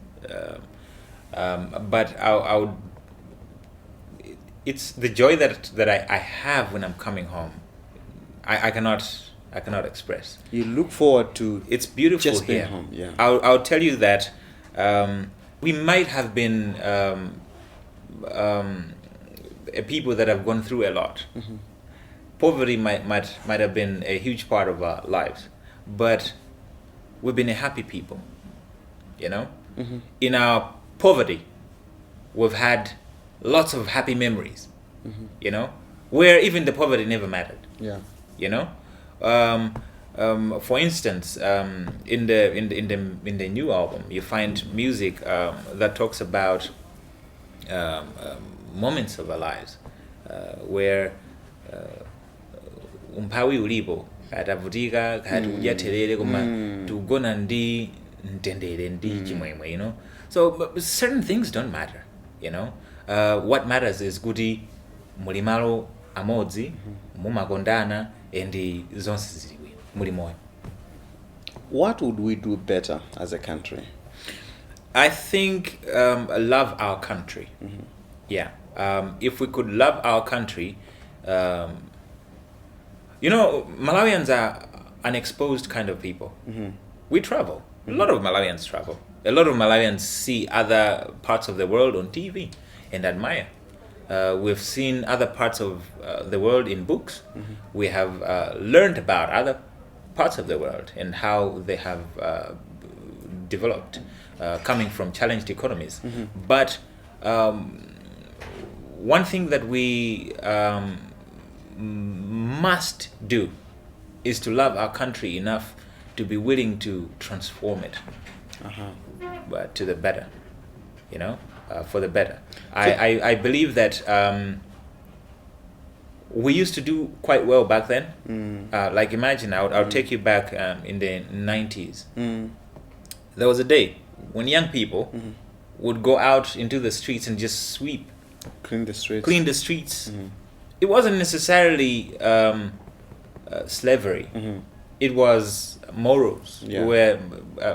S2: But it's the joy that I have when I'm coming home. I cannot express.
S1: You look forward to
S2: It's beautiful
S1: just being
S2: here.
S1: home. Yeah.
S2: I'll tell you that we might have been a people that have gone through a lot. Poverty might have been a huge part of our lives, but we've been a happy people. You know, in our poverty, we've had lots of happy memories. You know, where even the poverty never mattered.
S1: Yeah.
S2: You know, for instance, in the new album, you find music that talks about moments of our lives where umpawi ulipo atavutika kati ujaterere koma tugona ndi ntendere ndi chimwemwe, you know. So but certain things don't matter, you know. What matters is kuti muli malo amodzi mumakondana and zonse zili bwino muli moyo.
S1: What would we do better as a country?
S2: I think love our country. Yeah. If we could love our country, you know, Malawians are an exposed kind of people. We travel. A lot of Malawians travel. A lot of Malawians see other parts of the world on TV and admire. We've seen other parts of the world in books. We have learned about other parts of the world and how they have developed, coming from challenged economies. But one thing that we must do is to love our country enough to be willing to transform it but to the better, you know, for the better. I believe that we used to do quite well back then. Like imagine, I'll take you back in the 90s. There was a day when young people would go out into the streets and just sweep,
S1: Clean the streets. It
S2: wasn't necessarily slavery. It was morals.
S1: Yeah.
S2: Where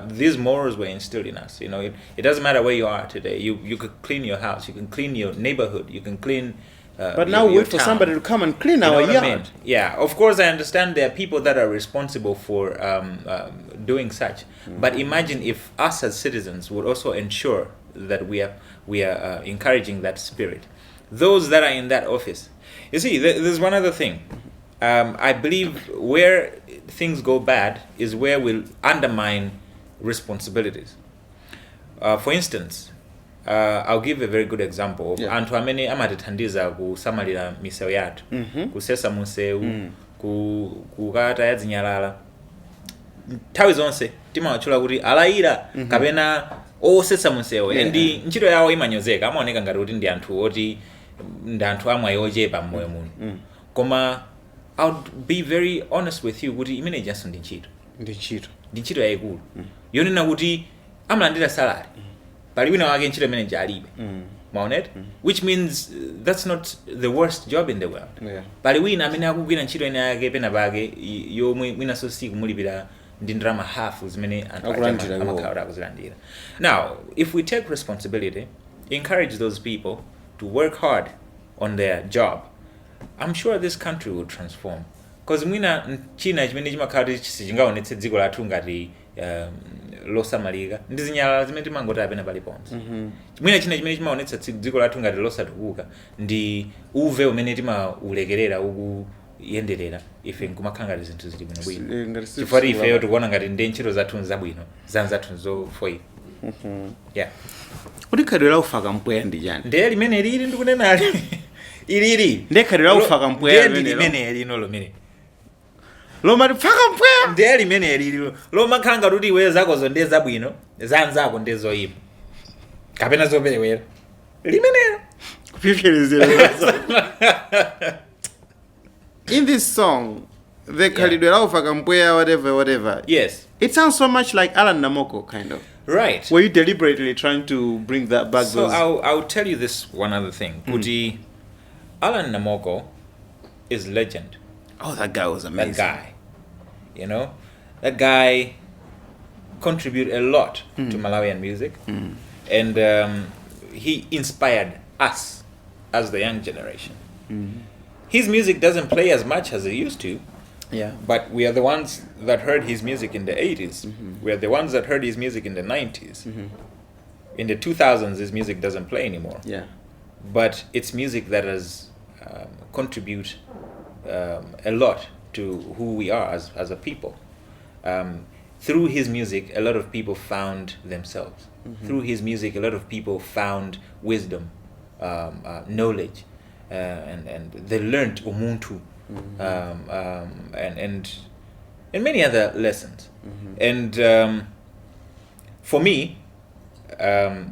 S2: these morals were instilled in us. You know, it doesn't matter where you are today. You could clean your house. You can clean your neighborhood. You can clean.
S1: But now
S2: your
S1: wait for
S2: town.
S1: somebody to come and clean
S2: You know
S1: our
S2: what I
S1: yard.
S2: mean? Yeah, of course I understand there are people that are responsible for doing such. But imagine if us as citizens would also ensure that we are encouraging that spirit. Those that are in that office. You see, there's one other thing. I believe where things go bad is where we'll undermine responsibilities. For instance, I'll give a very good example. Anthu amene amatithandiza kusamalira misewu yathu, kusesa munsewu, kukata yadzinyalala. Nthawi zonse timawatchula kuti alayira kapena osesa munsewu, ndi ntchito yawo imanyozeka, amaoneka ngati kuti ndi anthu oti ndi anthu amwayi ochepa mmoyo muno. Koma I'll be very honest with you kuti imene janso ndi ntchito yayikulu yonena kuti amalandira salary pali wina wake ntchito imene jalibe maonet, which means that's not the worst job in the world. Pali wina amene akugwira ntchito ine yake pena pake yomwe mwina so siku mulipira ndi ndalama hafu zimene anthu amakhala akuzilandira. Now, if we take responsibility, encourage those people to work hard on their job, I'm sure this country will transform. Because mwina China chimene chimakhala chingaonetse dziko lathu ngati losamalika ndi zinyalala zimene timangoti apena paliponse. Mwina China chimene chimaonetsa dziko lathu ngati losatukuka ndi uve umene timaulekerera ukuyenderera ife nkumakhala ngati zinthu zili bwino. Chifukwa ifeyo tikuona ngati ndi ntchito zathu zabwino zathu zofoika. Yeah.
S1: Kuti khadwe la ufaka mpweya ndi chani?
S2: Ndiye limene lili ndikunenali. Ilili
S1: ndekhalira ufaka mpweya
S2: limene lino lomene
S1: Loma paka mpweya.
S2: Ndiye limene lililo. Loma khanga kuti iwe zako zonde zabwino, zanzako ndezoyipa. Kapena zoperewera. Limenelo.
S1: In this song, the Khalidwela of Akampweya, whatever.
S2: Yes.
S1: It sounds so much like Alan Namoko, kind of.
S2: Right.
S1: Were you deliberately trying to bring that back?
S2: So I'll tell you this one other thing. Kuti, Alan Namoko is legend.
S1: Oh, that guy was amazing.
S2: That guy. You know? That guy contributed a lot to Malawian music. And he inspired us as the young generation. His music doesn't play as much as it used to.
S1: Yeah.
S2: But we are the ones that heard his music in the 80s. We are the ones that heard his music in the 90s. In the 2000s, his music doesn't play anymore.
S1: Yeah.
S2: But it's music that has contributed a lot to who we are as a people. Through his music, a lot of people found themselves. Through his music, a lot of people found wisdom, knowledge, and they learned Umuntu. And many other lessons. And for me,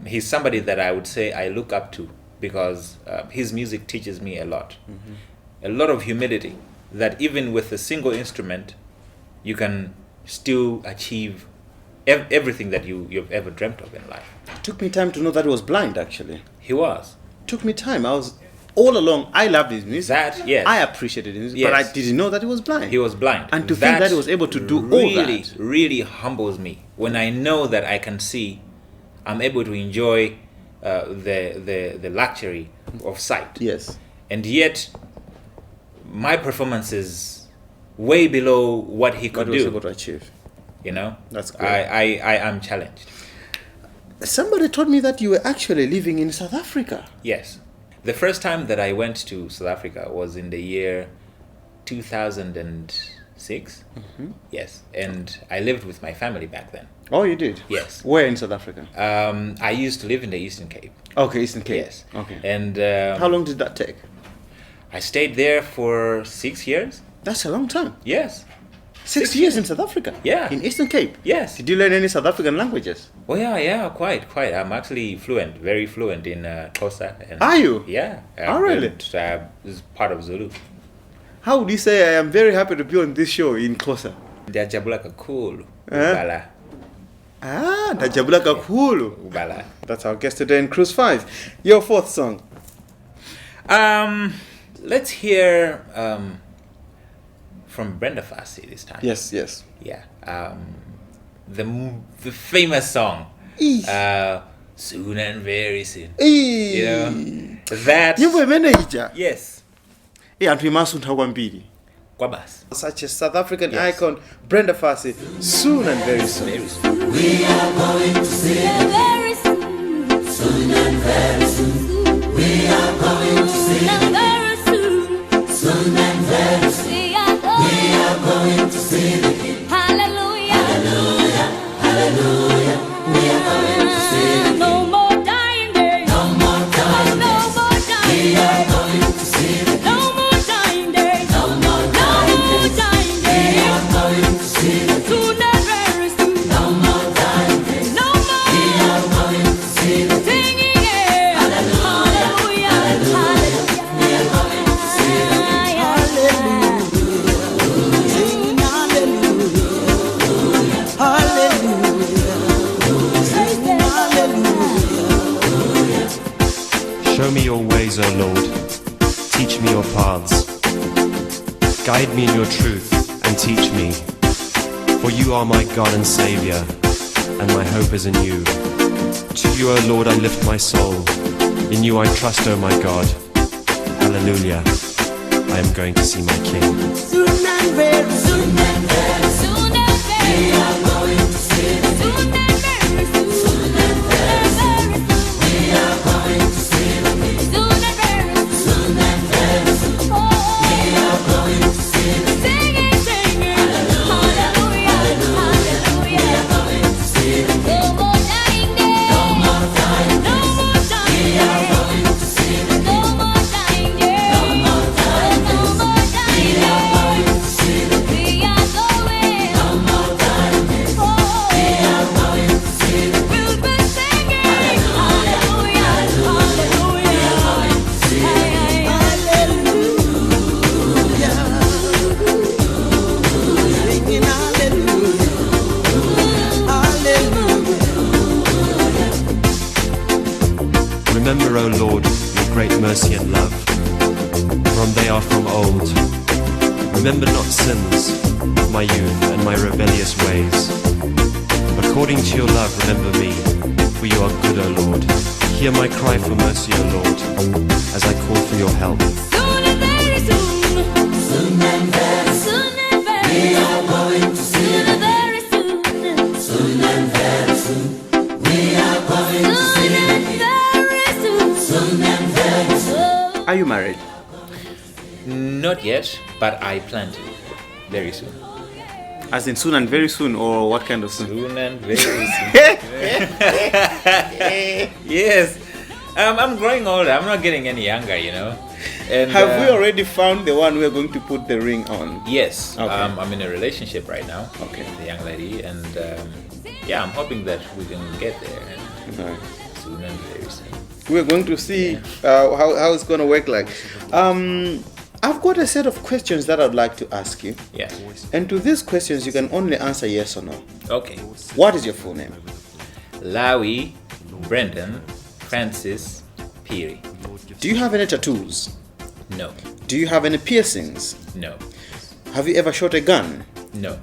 S2: he's somebody that I would say I look up to because his music teaches me a lot. A lot of humility, that even with a single instrument, you can still achieve everything that you've ever dreamt of in life.
S1: It took me time to know that he was blind, actually.
S2: He was.
S1: Took me time. All along, I loved his music.
S2: That, yes.
S1: I appreciated his music,
S2: Yes.
S1: but I didn't know that he was blind.
S2: He was blind.
S1: And to think that he was able to do all that.
S2: Really humbles me. When I know that I can see, I'm able to enjoy the luxury of sight.
S1: Yes.
S2: And yet, my performance is way below what he could
S1: What he was
S2: do.
S1: able to achieve.
S2: You know?
S1: That's great.
S2: I am challenged.
S1: Somebody told me that you were actually living in South Africa.
S2: Yes. The first time that I went to South Africa was in the year 2006. Yes. And I lived with my family back then.
S1: Oh, you did?
S2: Yes.
S1: Where in South Africa?
S2: I used to live in the Eastern Cape.
S1: Okay, Eastern Cape.
S2: Yes.
S1: Okay.
S2: And
S1: how long did that take?
S2: I stayed there for 6 years.
S1: That's a long time.
S2: Yes.
S1: 6 years in South Africa?
S2: Yeah.
S1: In Eastern Cape?
S2: Yes.
S1: Did you learn any South African languages?
S2: Oh yeah, quite. I'm actually fluent, very fluent in Xhosa. And
S1: Are you?
S2: Yeah.
S1: Oh, really?
S2: This is part of Zulu.
S1: How would you say I am very happy to be on this show in Xhosa?
S2: Ndiyajabula kakhulu.
S1: Eh?
S2: Ubala.
S1: Ndajabula kakhulu.
S2: Ubala.
S1: That's our guest today in Cruise 5. Your fourth song.
S2: Let's hear from Brenda Fassie this time.
S1: Yes.
S2: Yeah. The famous song. Soon and very soon. You know? That.
S1: Nyimbo imene ija.
S2: Yes.
S1: Anthu imasuntha kwambiri.
S2: Kwabas.
S1: Such a South African icon, Brenda Fassie, soon and very soon.
S2: Very soon.
S3: We are going to see very soon, soon and very soon. We are going to see very soon, soon and very soon. We are going to see the King. Hallelujah, hallelujah, hallelujah. We are going to see the King. No more dying days. No more dying days. No more dying days. We are going to see the King. No more dying days. No more dying days. We are going to see the King. Soon and very soon. No more dying days. No more. We are going to see the King. Singing it. Hallelujah, hallelujah. We are going to see the King. Singing hallelujah, hallelujah, singing hallelujah.
S4: Show me your ways, O Lord. Teach me your paths. Guide me in your truth and teach me. For you are my God and Savior, and my hope is in you. To you, O Lord, I lift my soul. In you I trust, O my God. Hallelujah. I am going to see my King.
S3: Soon and very soon and very soon and very we are going to see the King. Soon and very soon, soon and very soon. We are going to see the King. Soon and very soon and very soon. We are going to see the King. Singing, singing, hallelujah, hallelujah. We are going to see the King. No more dying days. No more dying days. No more dying days. We are going to see the King. No more dying days. No more dying days. No more dying days. We are going to see the King. We are
S4: Remember, O Lord, your great mercy and love, from they are from old. Remember not sins of my youth and my rebellious ways. According to your love, remember me, for you are good, O Lord. Hear my cry for mercy, O Lord, as I call for your help.
S5: Soon and very soon. Soon and very soon. We are going to see. Soon and very soon. Soon and very soon. We are going to see. Soon and very soon. Soon and very soon.
S1: Are you married?
S2: Not yet, but I plan to very soon.
S1: As in soon and very soon, or what kind of soon?
S2: Soon and very soon. Yes. I'm growing older. I'm not getting any younger, you know. And
S1: Have we already found the one we're going to put the ring on?
S2: Yes.
S1: Okay.
S2: I'm in a relationship right now.
S1: Okay.
S2: With a young lady, and yeah, I'm hoping that we can get there
S1: Alright.
S2: soon and very soon.
S1: We're going to see how it's going to work like. I've got a set of questions that I'd like to ask you.
S2: Yeah.
S1: And to these questions, you can only answer yes or no.
S2: Okay.
S1: What is your full name?
S2: Lawi, Brendan, Francis Phiri.
S1: Do you have any tattoos?
S2: No.
S1: Do you have any piercings?
S2: No.
S1: Have you ever shot a gun?
S2: No.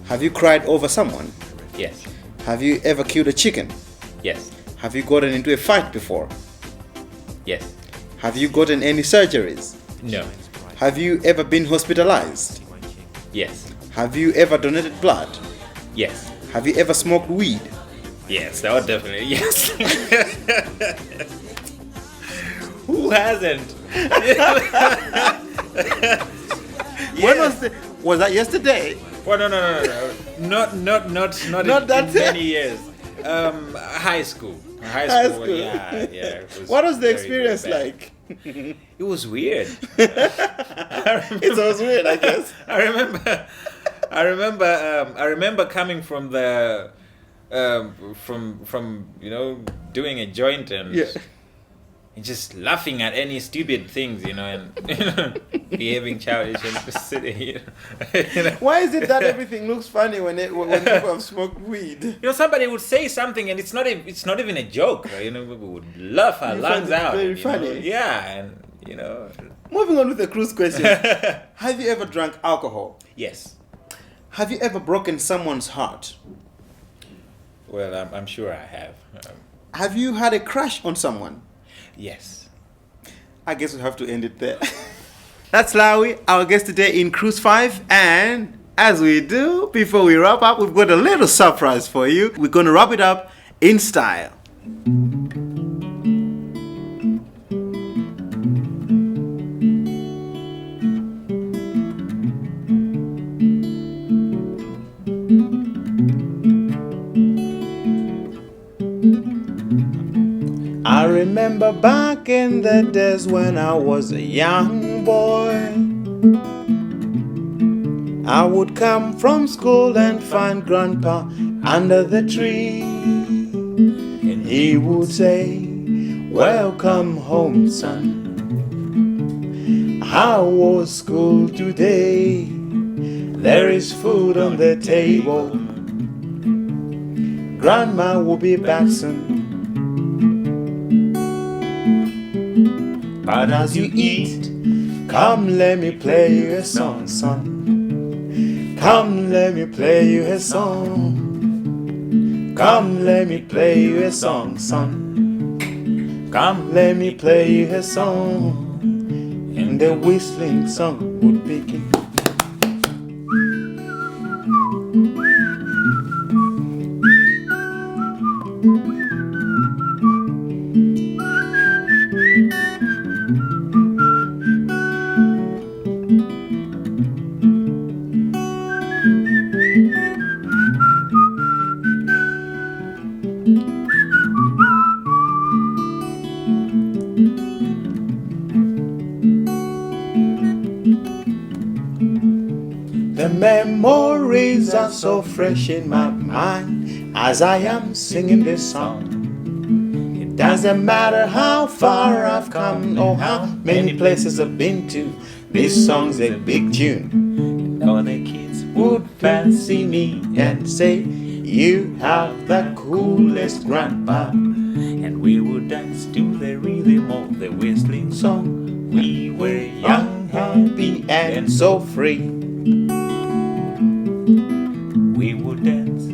S1: Have you cried over someone?
S2: Yes.
S1: Have you ever killed a chicken?
S2: Yes.
S1: Have you gotten into a fight before?
S2: Yes.
S1: Have you gotten any surgeries?
S2: No.
S1: Have you ever been hospitalized?
S2: Yes.
S1: Have you ever donated blood?
S2: Yes.
S1: Have you ever smoked weed?
S2: Yes, that would definitely yes. Who hasn't?
S1: When was that yesterday?
S2: Well, no. Not
S1: Not
S2: in
S1: that-
S2: many years. High school.
S1: High school.
S2: Yeah. It
S1: What was the
S2: very,
S1: experience
S2: very bad.
S1: like?
S2: It was weird.
S1: It was weird, I guess.
S2: I remember coming from the from you know doing a joint and
S1: Yeah.
S2: just laughing at any stupid things, you know, and behaving childish and just sitting here. You know?
S1: Why is it that everything looks funny when people have smoked weed?
S2: You know, somebody would say something and it's not even a joke. You know, we would laugh our
S1: You
S2: lungs
S1: find it
S2: out.
S1: very
S2: you know?
S1: funny.
S2: Yeah, and you know.
S1: Moving on with the cruise question. Have you ever drank alcohol?
S2: Yes.
S1: Have you ever broken someone's heart?
S2: Well, I'm sure I have.
S1: Have you had a crush on someone?
S2: Yes.
S1: I guess we have to end it there. That's Lawi, our guest today in Cruise 5. And as we do, before we wrap up, we've got a little surprise for you. We're going to wrap it up in style. I remember back in the days when I was a young boy. I would come from school and find Grandpa under the tree. And he would say, "Welcome home, son. How was school today? There is food on the table. Grandma will be back soon. But as you eat, come let me play you a song, son. Come let me play you a song. Come let me play you a song, son. Come let me play you a song." And the whistling song would begin. The memories are so fresh in my mind as I am singing this song. It doesn't matter how far I've come or how many places I've been to. This song's a big tune. And all the kids would fancy me and say, "You have the coolest grandpa." And we would dance to the rhythm so free.
S2: We would dance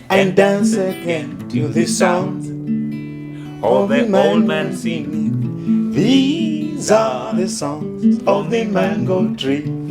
S1: And dance again to these songs.
S2: all the old men sing.
S1: These are the songs of the mango tree.